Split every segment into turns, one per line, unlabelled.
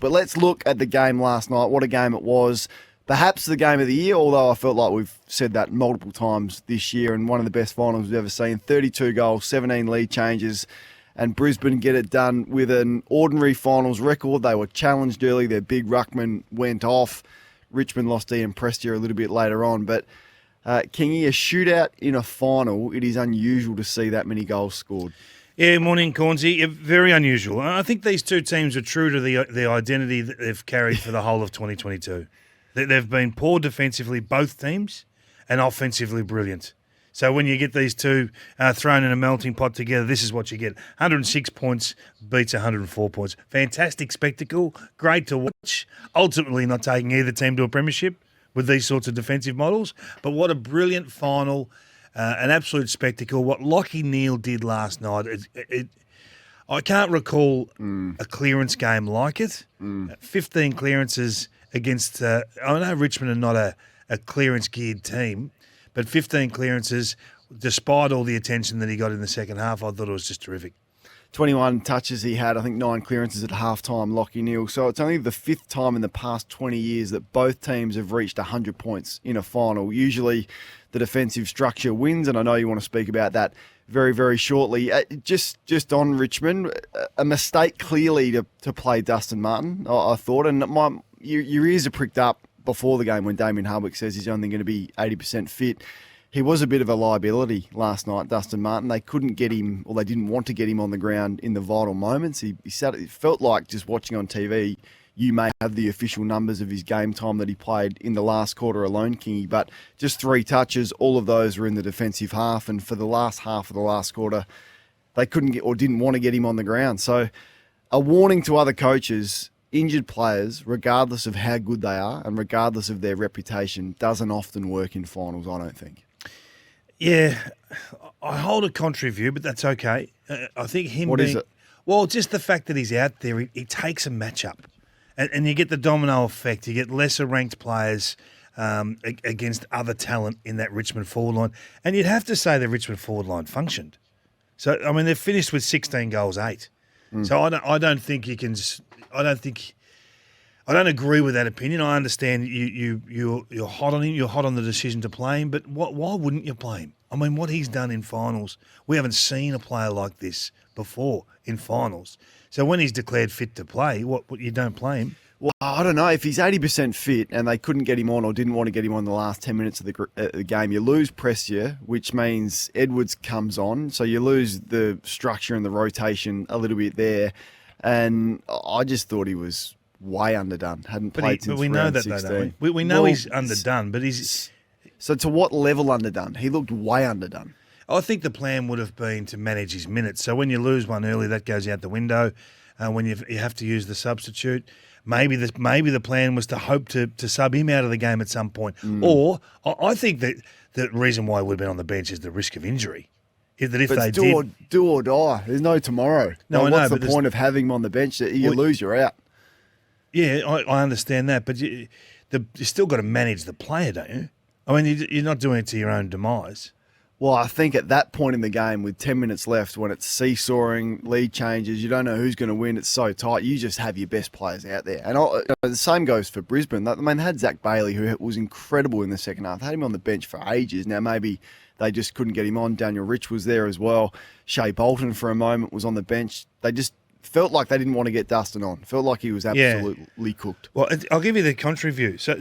But let's look at the game last night. What a game it was. Perhaps the game of the year, although I felt like we've said that multiple times this year, and one of the best finals we've ever seen. 32 goals, 17 lead changes, and Brisbane get it done with an ordinary finals record. They were challenged early. Their big ruckman went off. Richmond lost Ian Prestia a little bit later on. But, Kingy, a shootout in a final, it is unusual to see that many goals scored.
Yeah, morning, Cornsey. Very unusual. I think these two teams are true to the identity that they've carried for the whole of 2022. They've been poor defensively, both teams, and offensively brilliant. So when you get these two thrown in a melting pot together, this is what you get. 106 points beats 104 points. Fantastic spectacle, great to watch. Ultimately not taking either team to a premiership with these sorts of defensive models. But what a brilliant final, an absolute spectacle. What Lachie Neale did last night, I can't recall a clearance game like it. 15 clearances against, I know Richmond are not a clearance-geared team, but 15 clearances, despite all the attention that he got in the second half, I thought it was just terrific.
21 touches he had, I think 9 clearances at halftime, Lachie Neale. So it's only the 5th time in the past 20 years that both teams have reached 100 points in a final. Usually the defensive structure wins, and I know you want to speak about that very, very shortly. Just on Richmond, a mistake clearly to play Dustin Martin, I thought, and your ears are pricked up before the game when Damien Hardwick says he's only going to be 80% fit. He was a bit of a liability last night, Dustin Martin. They couldn't get him, or they didn't want to get him on the ground in the vital moments. He sat. It felt like just watching on TV, you may have the official numbers of his game time that he played in the last quarter alone, Kingy, but just 3 touches, all of those were in the defensive half, and for the last half of the last quarter, they couldn't get or didn't want to get him on the ground. So a warning to other coaches, injured players, regardless of how good they are and regardless of their reputation, doesn't often work in finals, I don't think.
Yeah, I hold a contrary view, but that's okay. I think him
What
being...
is it?
Well, just the fact that he's out there, he takes a matchup. And you get the domino effect. You get lesser-ranked players against other talent in that Richmond forward line. And you'd have to say the Richmond forward line functioned. So, I mean, they've finished with 16 goals, 8. So I don't think you can... I don't agree with that opinion. I understand you're hot on him. You're hot on the decision to play him. But why wouldn't you play him? I mean, what he's done in finals, we haven't seen a player like this before in finals. So when he's declared fit to play, what you don't play him?
Well, I don't know. If he's 80% fit and they couldn't get him on or didn't want to get him on the last 10 minutes of the game, you lose Prestia, which means Edwards comes on. So you lose the structure and the rotation a little bit there. And I just thought he was way underdone. Hadn't played since
we know
round
that
16.
Though, don't we? We know he's underdone, but he's...
So to what level underdone? He looked way underdone.
I think the plan would have been to manage his minutes. So when you lose one early, that goes out the window. When you have to use the substitute, maybe the plan was to hope to sub him out of the game at some point. Or I think that the reason why he would have been on the bench is the risk of injury. But
do or die. There's no tomorrow.
No,
like,
I know.
what's the point of having him on the bench? You lose, you're out.
Yeah, I understand that, but you still got to manage the player, don't you? I mean, you're not doing it to your own demise.
Well, I think at that point in the game, with 10 minutes left, when it's seesawing, lead changes, you don't know who's going to win, it's so tight, you just have your best players out there. And the same goes for Brisbane. I mean, they had Zach Bailey, who was incredible in the second half. They had him on the bench for ages. Now, maybe they just couldn't get him on. Daniel Rich was there as well. Shea Bolton, for a moment, was on the bench. They just felt like they didn't want to get Dustin on. Felt like he was absolutely cooked.
Well, I'll give you the contrary view. So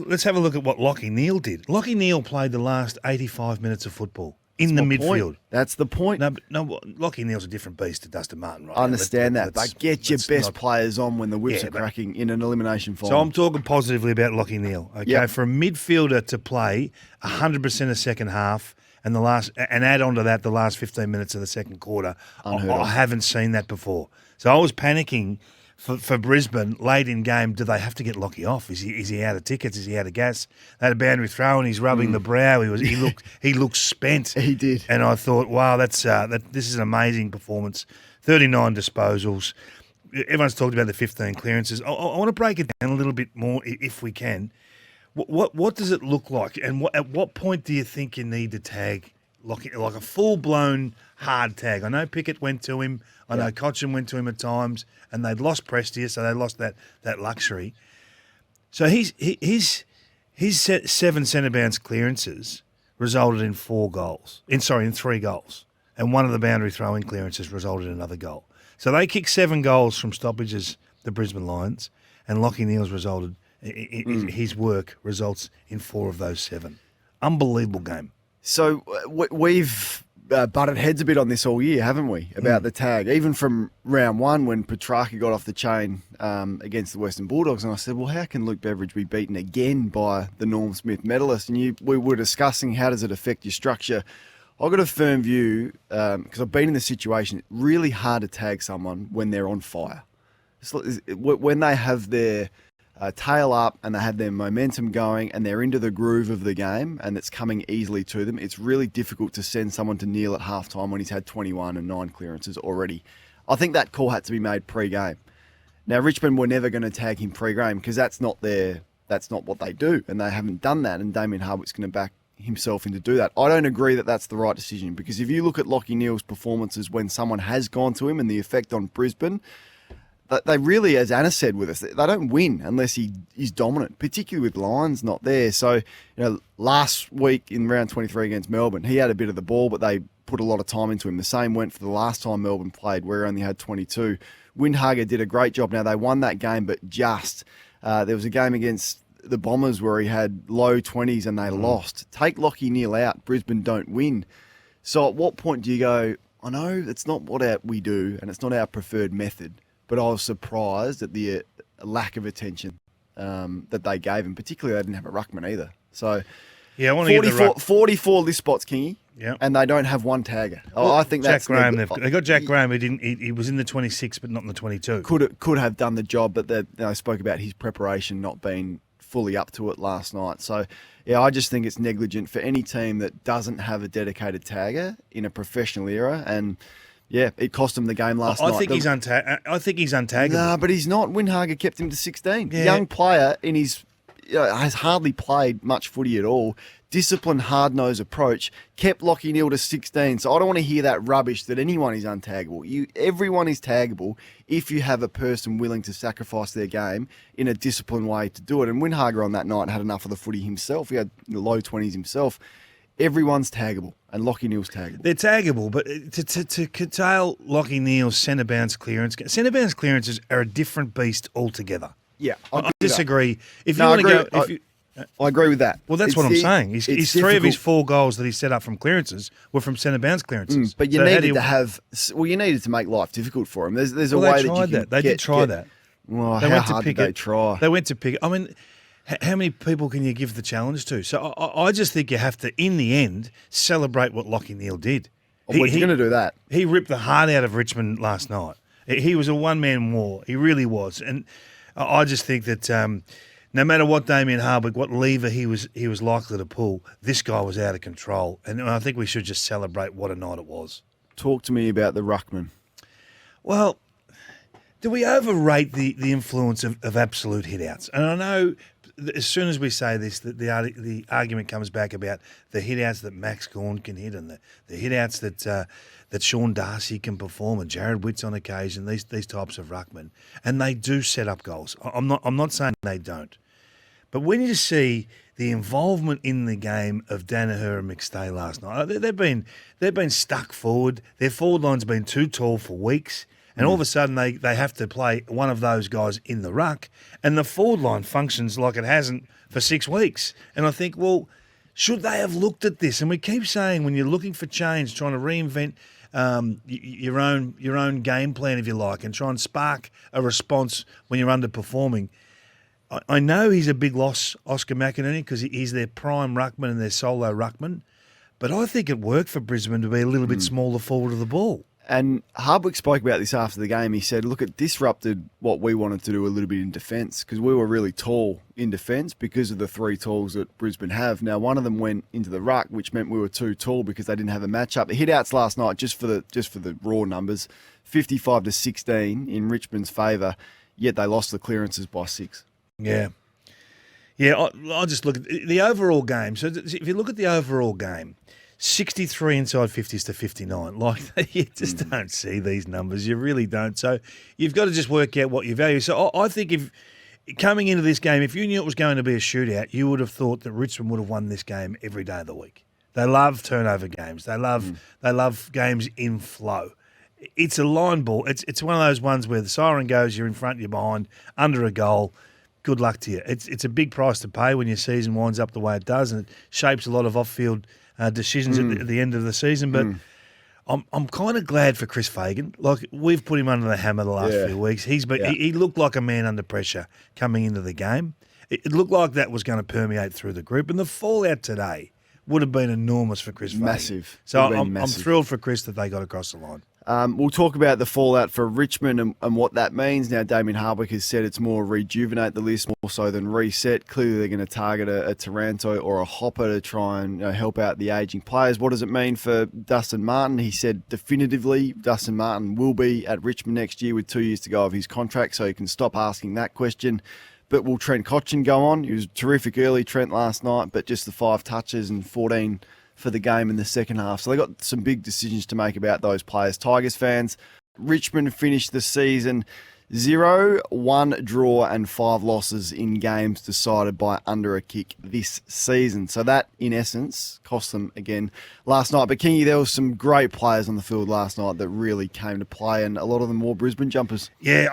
let's have a look at what Lachie Neale did. Lachie Neale played the last 85 minutes of football in the midfield.
Point. That's the point.
No, Lachie Neale's a different beast to Dustin Martin, right?
I understand that, but get your best players on when the whips are cracking in an elimination final.
So I'm talking positively about Lachie Neale. Okay,
Yep.
For a midfielder to play 100% of second half and add on to that the last 15 minutes of the second quarter, I haven't seen that before. So I was panicking for Brisbane late in game. Do they have to get Lachie off? Is he out of tickets? Is he out of gas? They had a boundary throw and he's rubbing the brow. He looked spent.
He did.
And I thought, wow, this is an amazing performance. 39 disposals. Everyone's talked about the 15 clearances. I want to break it down a little bit more if we can. What does it look like? And at what point do you think you need to tag like a full-blown hard tag. I know Pickett went to him. I know Cochin went to him at times, and they'd lost Prestia, so they lost that luxury. So his 7 centre bounce clearances resulted in 3 goals. And one of the boundary throwing clearances resulted in another goal. So they kicked 7 goals from stoppages, the Brisbane Lions, and Lachie Neale's his work results in 4 of those 7. Unbelievable game.
So we've butted heads a bit on this all year, haven't we, about the tag? Even from round 1 when Petrarca got off the chain against the Western Bulldogs, and I said, well, how can Luke Beveridge be beaten again by the Norm Smith medalist? And we were discussing how does it affect your structure. I've got a firm view, because I've been in the situation, it's really hard to tag someone when they're on fire. When they have their tail up and they have their momentum going and they're into the groove of the game and it's coming easily to them, it's really difficult to send someone to kneel at halftime when he's had 21 and 9 clearances already. I think that call had to be made pre-game. Now, Richmond were never going to tag him pre-game because that's not what they do, and they haven't done that, and Damien Hardwick's going to back himself in to do that. I don't agree that that's the right decision, because if you look at Lachie Neale's performances when someone has gone to him and the effect on Brisbane, they really, as Anna said with us, they don't win unless he's dominant, particularly with Lions not there. So, last week in round 23 against Melbourne, he had a bit of the ball, but they put a lot of time into him. The same went for the last time Melbourne played, where he only had 22. Windhager did a great job. Now, they won that game, but just. There was a game against the Bombers where he had low 20s and they lost. Take Lachie Neale out, Brisbane don't win. So at what point do you go, I know it's not what we do and it's not our preferred method, but I was surprised at the lack of attention that they gave him. Particularly, they didn't have a ruckman either. So,
yeah, I want to get
44 list spots, Kingy, and they don't have one tagger.
Well,
I think that's
Jack Graham. They got Jack Graham. He was in the 26, but not in the 22.
Could have done the job, but they spoke about his preparation not being fully up to it last night. So, yeah, I just think it's negligent for any team that doesn't have a dedicated tagger in a professional era. And yeah, it cost him the game last night.
I think he's untaggable.
Nah, but he's not. Windhager kept him to 16.
Yeah.
Young player in his has hardly played much footy at all. Disciplined, hard-nosed approach kept Lachie Neale to 16. So I don't want to hear that rubbish that anyone is untaggable. Everyone is taggable if you have a person willing to sacrifice their game in a disciplined way to do it. And Windhager on that night had enough of the footy himself. He had the low 20s himself. Everyone's taggable, and Lachie Neale's taggable.
They're taggable, but to curtail Lachie Neale's centre bounce clearances are a different beast altogether.
Yeah,
I disagree.
I agree with that.
Well, that's what I'm saying. His 3 of his 4 goals that he set up from clearances were from centre bounce clearances.
But you needed to make life difficult for him. There's a way that you can
They did try that.
Well, how hard did they try?
They went to pick it. I mean, how many people can you give the challenge to? So I just think you have to, in the end, celebrate what Lachie Neale did.
You're going to do that.
He ripped the heart out of Richmond last night. He was a one-man war. He really was. And I just think that no matter what Damien Hardwick, what lever he was likely to pull, this guy was out of control. And I think we should just celebrate what a night it was.
Talk to me about the ruckman.
Well, do we overrate the influence of absolute hit-outs? And I know as soon as we say this, the argument comes back about the hit-outs that Max Gawn can hit and the hit-outs that Sean Darcy can perform and Jared Witts on occasion, these types of ruckmen. And they do set up goals. I'm not saying they don't. But when you see the involvement in the game of Danaher and McStay last night, they've been stuck forward. Their forward line's been too tall for weeks. And all of a sudden, they have to play one of those guys in the ruck, and the forward line functions like it hasn't for 6 weeks. And I think, well, should they have looked at this? And we keep saying when you're looking for change, trying to reinvent your own game plan, if you like, and try and spark a response when you're underperforming. I know he's a big loss, Oscar McInerney, because he's their prime ruckman and their solo ruckman, but I think it worked for Brisbane to be a little bit smaller forward of the ball.
And Hardwick spoke about this after the game. He said, look, it disrupted what we wanted to do a little bit in defence because we were really tall in defence because of the 3 talls that Brisbane have. Now, one of them went into the ruck, which meant we were too tall because they didn't have a matchup. The hit-outs last night, just for the raw numbers, 55-16 in Richmond's favour, yet they lost the clearances by 6.
Yeah. Yeah, I'll just look at the overall game. So if you look at the overall game, 63 inside 50s to 59. Like, you just don't see these numbers. You really don't. So you've got to just work out what you value. So I think if coming into this game, if you knew it was going to be a shootout, you would have thought that Richmond would have won this game every day of the week. They love turnover games. They love games in flow. It's a line ball. It's one of those ones where the siren goes, you're in front, you're behind, under a goal. Good luck to you. It's a big price to pay when your season winds up the way it does, and it shapes a lot of off-field decisions at the end of the season. But I'm kind of glad for Chris Fagan. Like, we've put him under the hammer the last few weeks. He looked like a man under pressure coming into the game. It looked like that was going to permeate through the group, and the fallout today would have been enormous for Chris Fagan.
Massive.
So I'm thrilled for Chris that they got across the line.
We'll talk about the fallout for Richmond and what that means. Now, Damien Hardwick has said it's more rejuvenate the list more so than reset. Clearly, they're going to target a Taranto or a Hopper to try and help out the ageing players. What does it mean for Dustin Martin? He said definitively Dustin Martin will be at Richmond next year with 2 years to go of his contract, so you can stop asking that question. But will Trent Cotchin go on? He was terrific early, Trent, last night, but just the 5 touches and 14 for the game in the second half. So they got some big decisions to make about those players. Tigers fans, Richmond finished the season 0-1 draw and 5 losses in games decided by under a kick this season. So that, in essence, cost them again last night. But Kingy, there was some great players on the field last night that really came to play, and a lot of them were Brisbane jumpers.
Yeah,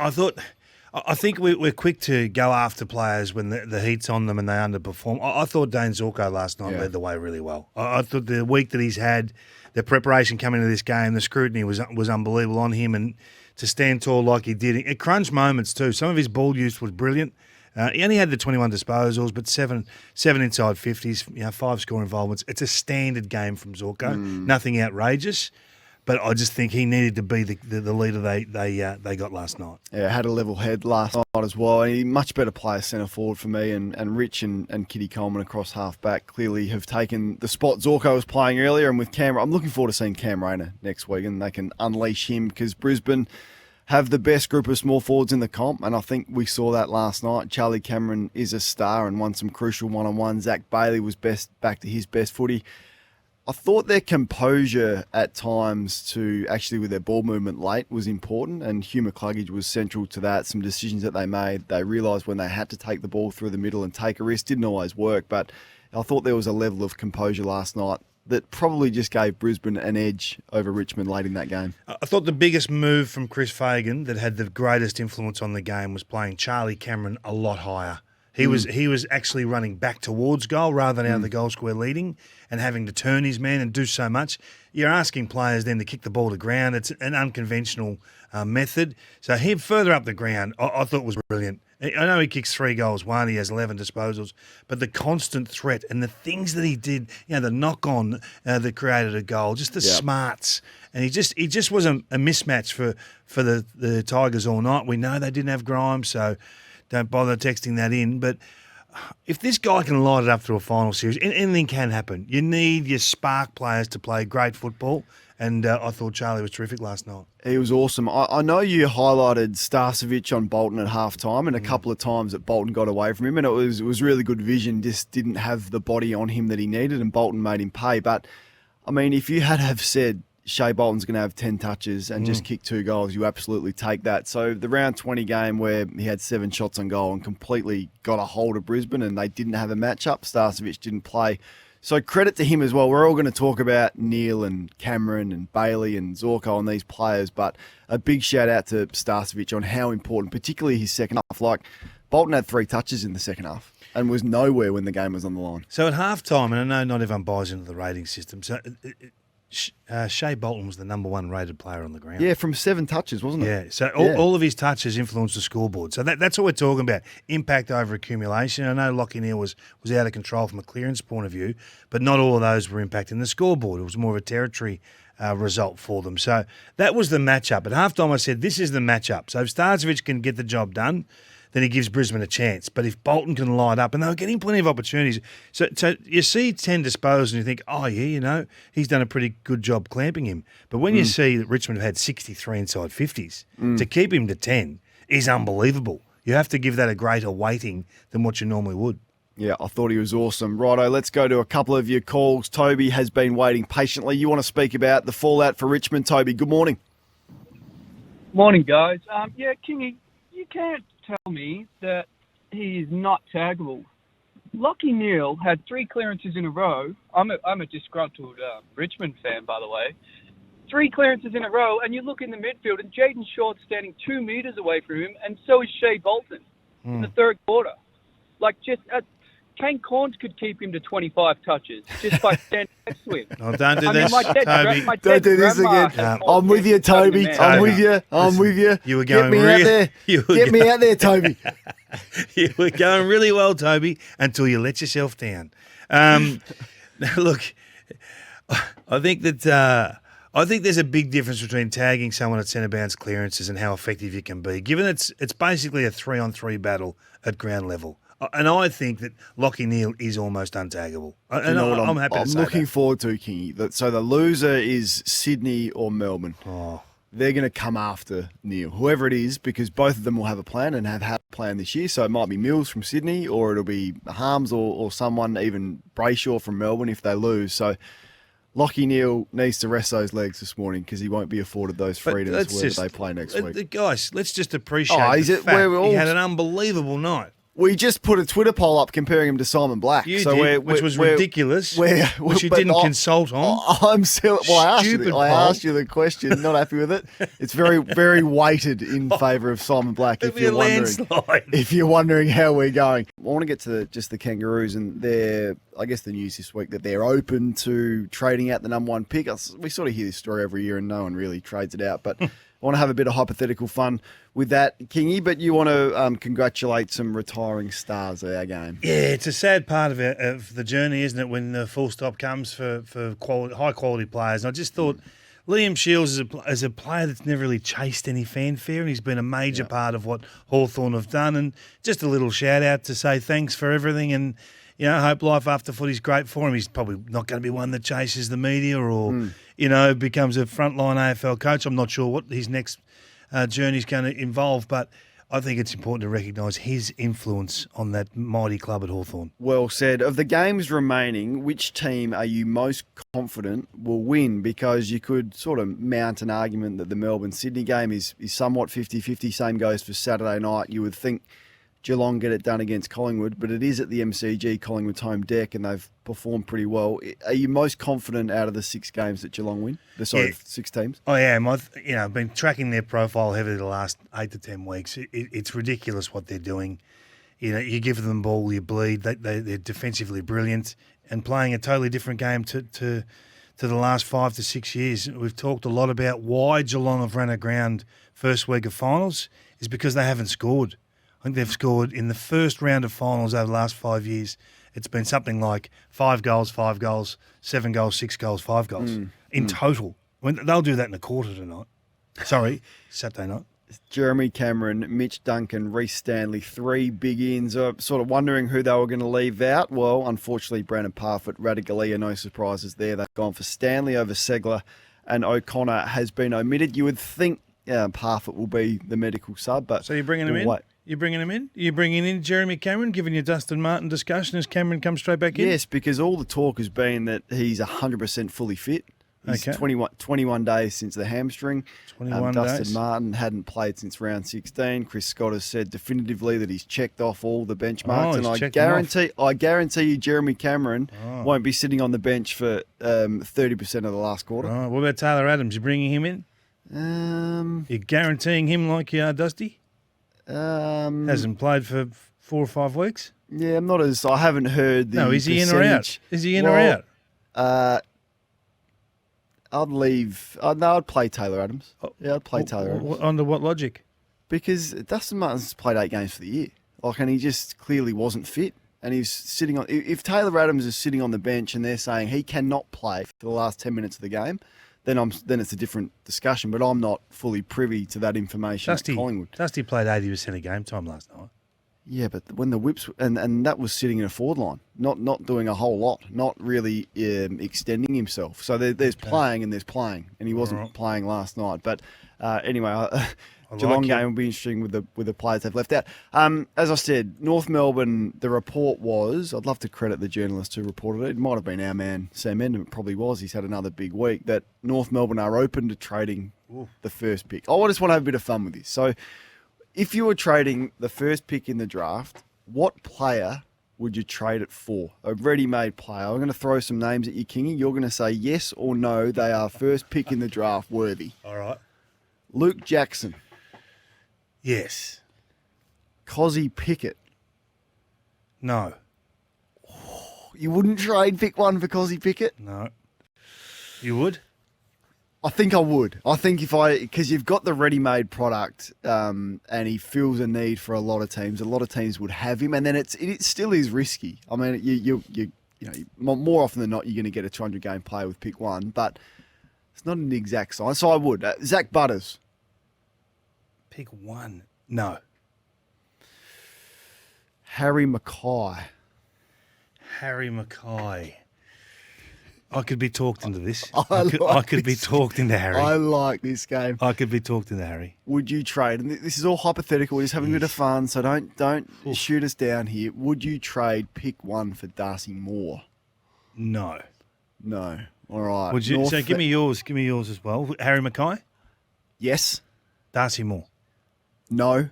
I think we're quick to go after players when the heat's on them and they underperform. I thought Dane Zorko last night led the way really well. I thought the week that he's had, the preparation coming into this game, the scrutiny was unbelievable on him, and to stand tall like he did. At crunch moments too, some of his ball use was brilliant. He only had the 21 disposals, but seven inside 50s, 5 score involvements. It's a standard game from Zorko, nothing outrageous. But I just think he needed to be the leader they got last night. Yeah,
had a level head last night as well. He much better player centre forward for me, and Rich and Kitty Coleman across half back clearly have taken the spot Zorko was playing earlier. And with Cam, I'm looking forward to seeing Cam Rayner next week, and they can unleash him because Brisbane have the best group of small forwards in the comp, and I think we saw that last night. Charlie Cameron is a star and won some crucial one-on-one. Zach Bailey was back to his best footy. I thought their composure at times to actually with their ball movement late was important, and Hugh McCluggage was central to that. Some decisions that they made, they realised when they had to take the ball through the middle and take a risk. Didn't always work, but I thought there was a level of composure last night that probably just gave Brisbane an edge over Richmond late in that game.
I thought the biggest move from Chris Fagan that had the greatest influence on the game was playing Charlie Cameron a lot higher. He was actually running back towards goal rather than out of the goal square leading and having to turn his man and do so much. You're asking players then to kick the ball to ground. It's an unconventional method. So him further up the ground, I thought was brilliant. I know he kicks 3 goals, he has 11 disposals, but the constant threat and the things that he did, the knock-on that created a goal, just the smarts. And he just was a mismatch for the Tigers all night. We know they didn't have Grimes, so don't bother texting that in. But if this guy can light it up through a final series, anything can happen. You need your spark players to play great football. And I thought Charlie was terrific last night.
He was awesome. I know you highlighted Starcevic on Bolton at halftime, and a couple of times that Bolton got away from him, and it was really good vision. Just didn't have the body on him that he needed, and Bolton made him pay. But I mean, if you had have said Shea Bolton's going to have 10 touches and just kick 2 goals, you absolutely take that. So the round 20 game where he had 7 shots on goal and completely got a hold of Brisbane and they didn't have a matchup, Starcevic didn't play. So credit to him as well. We're all going to talk about Neil and Cameron and Bailey and Zorko and these players, but a big shout out to Starcevic on how important, particularly his second half. Like, Bolton had 3 touches in the second half and was nowhere when the game was on the line.
So at halftime, and I know not everyone buys into the rating system, so Shea Bolton was the number 1 rated player on the ground.
Yeah, from 7 touches, wasn't it?
Yeah, so all of his touches influenced the scoreboard. So that's what we're talking about, impact over accumulation. I know Lachie Neale was out of control from a clearance point of view, but not all of those were impacting the scoreboard. It was more of a territory result for them. So that was the matchup. At halftime I said, this is the matchup. So if Starcevic can get the job done, then he gives Brisbane a chance. But if Bolton can light up, and they were getting plenty of opportunities. So you see 10 disposals and you think, oh, yeah, he's done a pretty good job clamping him. But when you see that Richmond have had 63 inside 50s, to keep him to 10 is unbelievable. You have to give that a greater weighting than what you normally would.
Yeah, I thought he was awesome. Righto, let's go to a couple of your calls. Toby has been waiting patiently. You want to speak about the fallout for Richmond, Toby? Good morning.
Morning, guys. Kingy, you can't tell me that he is not taggable. Lachie Neale had 3 clearances in a row. I'm a disgruntled Richmond fan, by the way. 3 clearances in a row, and you look in the midfield, and Jaden Short's standing 2 metres away from him, and so is Shea Bolton in the third quarter. Kane Corns could keep him to 25 touches just by standing next to him.
Oh, don't do this, Toby.
Don't do this again. I'm with you, Toby. I'm with you. I'm with you.
You were going
out there. Get me out there, Toby.
You were going really well, Toby, until you let yourself down. Now, look, I think that I think there's a big difference between tagging someone at centre bounce clearances and how effective you can be, given it's basically a 3-on-3 battle at ground level. And I think that Lachie Neale is almost untaggable. And I'm happy to say
I'm looking forward to, Kingy. So the loser is Sydney or Melbourne.
Oh.
They're going to come after Neale, whoever it is, because both of them will have a plan and have had a plan this year. So it might be Mills from Sydney, or it'll be Harms or someone, even Brayshaw from Melbourne if they lose. So Lachie Neale needs to rest those legs this morning because he won't be afforded those freedoms wherever they play next week.
Guys, let's just appreciate the fact he had an unbelievable night.
We just put a Twitter poll up comparing him to Simon Black.
You did, which was ridiculous, which you didn't consult on.
I asked you the question, not happy with it. It's very, very weighted in favour of Simon Black, if you're wondering how we're going. I want to get to just the Kangaroos and I guess the news this week that they're open to trading out the number 1 pick. We sort of hear this story every year and no one really trades it out, but I want to have a bit of hypothetical fun with that, Kingy, but you want to congratulate some retiring stars of our game.
Yeah, it's a sad part of the journey, isn't it, when the full stop comes for high-quality players. And I just thought Liam Shields is a player that's never really chased any fanfare, and he's been a major part of what Hawthorn have done. And just a little shout-out to say thanks for everything, and hope life after footy's great for him. He's probably not going to be one that chases the media or, becomes a frontline AFL coach. I'm not sure what his next journey's going to involve, but I think it's important to recognise his influence on that mighty club at Hawthorn.
Well said. Of the games remaining, which team are you most confident will win? Because you could sort of mount an argument that the Melbourne-Sydney game is somewhat 50-50. Same goes for Saturday night. You would think Geelong get it done against Collingwood, but it is at the MCG, Collingwood's home deck, and they've performed pretty well. Are you most confident out of the 6 games that Geelong win? 6 teams?
I am. I've been tracking their profile heavily the last 8 to 10 weeks. It's ridiculous what they're doing. You give them the ball, you bleed. They're defensively brilliant and playing a totally different game to the last 5 to 6 years. We've talked a lot about why Geelong have run aground first week of finals is because they haven't scored. I think they've scored in the first round of finals over the last 5 years. It's been something like 5 goals, 5 goals, 7 goals, 6 goals, 5 goals in total. They'll do that in a quarter tonight. Sorry, Saturday night.
Jeremy Cameron, Mitch Duncan, Reece Stanley, 3 big ins. Sort of wondering who they were going to leave out. Well, unfortunately, Brandon Parfitt, Radicalea, no surprises there. They've gone for Stanley over Segler, and O'Connor has been omitted. You would think Parfitt will be the medical sub, but
so you're bringing him in?
Wait.
You're bringing him in? You're bringing in Jeremy Cameron, giving you Dustin Martin discussion as Cameron comes straight back in?
Yes, because all the talk has been that he's 100% fully fit. He's 21 days since the hamstring.
21 days.
Dustin Martin hadn't played since round 16. Chris Scott has said definitively that he's checked off all the benchmarks. And I guarantee you Jeremy Cameron won't be sitting on the bench for 30% of the last quarter.
Oh, what about Taylor Adams? You bringing him in? You're guaranteeing him like you are Dusty? Hasn't played for 4 or 5 weeks.
Yeah, I'm not as. I haven't heard the.
No, is he in or out? Is he in or out?
I'd leave. No, I'd play Taylor Adams. Yeah, I'd play Taylor Adams.
Under what logic?
Because Dustin Martin's played 8 games for the year, and he just clearly wasn't fit. And he's sitting on. If Taylor Adams is sitting on the bench and they're saying he cannot play for the last 10 minutes of the game, then it's a different discussion. But I'm not fully privy to that information at Collingwood.
Dusty played 80% of game time last night.
Yeah, but when the whips and that was sitting in a forward line, not doing a whole lot, not really extending himself. So there's playing and there's playing, and he wasn't playing last night. But anyway, Geelong
like
game
it.
will be interesting with the players they've left out. As I said, North Melbourne, the report was, I'd love to credit the journalist who reported it. It might have been our man, Sam Endham. It probably was. He's had another big week. That North Melbourne are open to trading the first pick. I just want to have a bit of fun with this. So if you were trading the first pick in the draft, what player would you trade it for? A ready-made player. I'm going to throw some names at you, Kingy. You're going to say yes or no, they are first pick in the draft worthy.
All right.
Luke Jackson.
Yes.
Cozzy Pickett.
No.
You wouldn't trade pick one for Cozzy Pickett?
No. You would?
I think I would. I think because you've got the ready-made product, and he fills a need for a lot of teams. A lot of teams would have him, and then it still is risky. I mean, you know, more often than not, you're going to get a 200-game player with pick one, but it's not an exact science. So I would. Zach Butters.
Pick one. No.
Harry Mackay.
Harry Mackay. I could be talked into this.
I
could be talked into Harry.
I like this game.
I could be talked into Harry.
Would you trade? And this is all hypothetical. We're just having a bit of fun, so don't shoot us down here. Would you trade pick one for Darcy Moore?
No.
No. All right.
Would you? So give me yours. Give me yours as well. Harry Mackay.
Yes.
Darcy Moore.
No.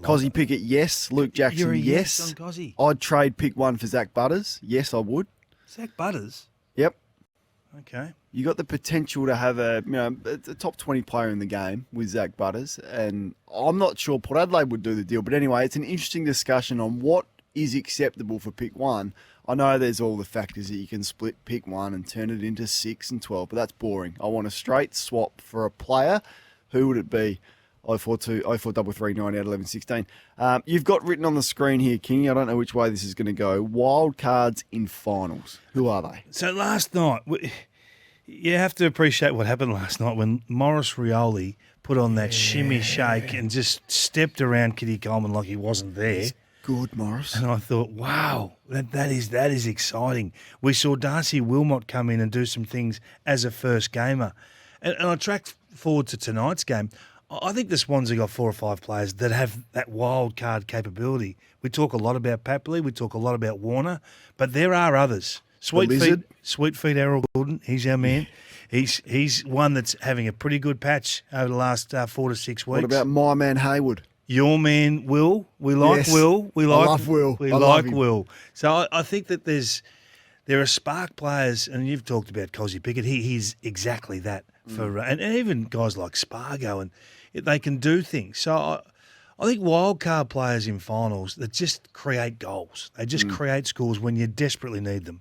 Cozzy Pickett, yes. Luke Jackson,
You're a
yes.
yes on Cozzy.
I'd trade pick one for Zach Butters. Yes, I would.
Zach Butters.
Yep.
Okay.
You got the potential to have a top 20 player in the game with Zach Butters, and I'm not sure Port Adelaide would do the deal. But anyway, it's an interesting discussion on what is acceptable for pick one. I know there's all the factors that you can split pick one and turn it into 6 and 12, but that's boring. I want a straight swap for a player. Who would it be? 042339 out 1116. You've got written on the screen here, King. I don't know which way this is going to go. Wild cards in finals. Who are they?
So last night, you have to appreciate what happened last night when Morris Rioli put on that shimmy shake and just stepped around Kitty Coleman like he wasn't there.
Good, Morris.
And I thought, wow, that is exciting. We saw Darcy Wilmot come in and do some things as a first gamer. And I tracked forward to tonight's game. I think the Swans have got 4 or 5 players that have that wild card capability. We talk a lot about Papley, we talk a lot about Warner, but there are others. Sweet feet Errol Gordon, he's our man. He's one that's having a pretty good patch over the last 4 to 6 weeks.
What about my man Hayward?
Your man Will. We like Will. I love Will. We like Will. So I think that there are spark players, and you've talked about Cozzy Pickett. He's exactly that for, and even guys like Spargo, and they can do things. So I think wild card players in finals that just create goals. They just create scores when you desperately need them.